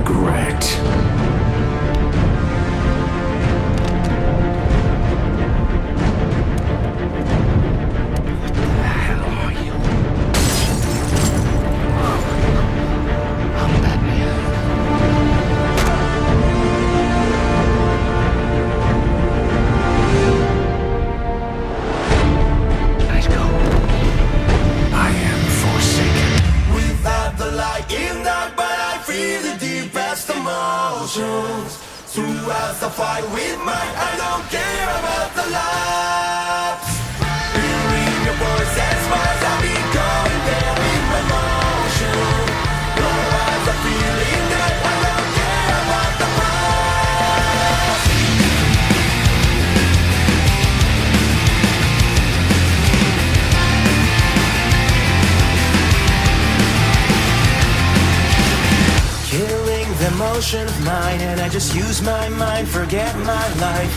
regret. Throughout the fight with mine, I don't care about the lights. Hearing your voice and smiles, I'll be going there with my motion. Your eyes are feeling that I don't care about the past. Killing the motion of mine, and I just use my mind, forget my life.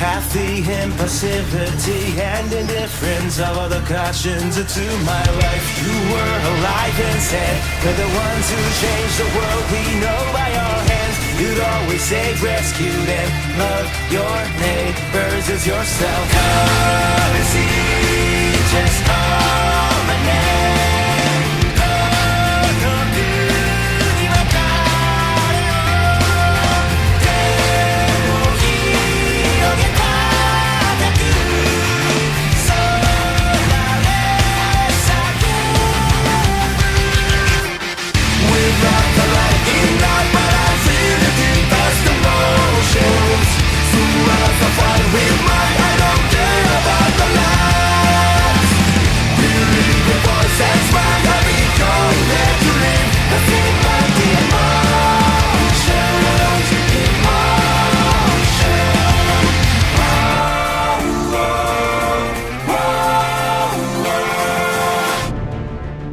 Apathy, impassivity, and indifference of all the cautions to my life. You were alive and said, we're the ones who changed the world we know by our hands. You'd always say rescued and love your neighbors as yourself. Come and see just all my name.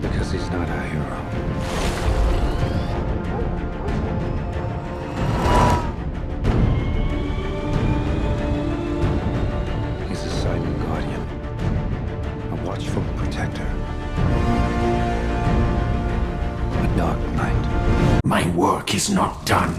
Because he's not our hero. He's a silent guardian, a watchful protector, a dark knight. My work is not done.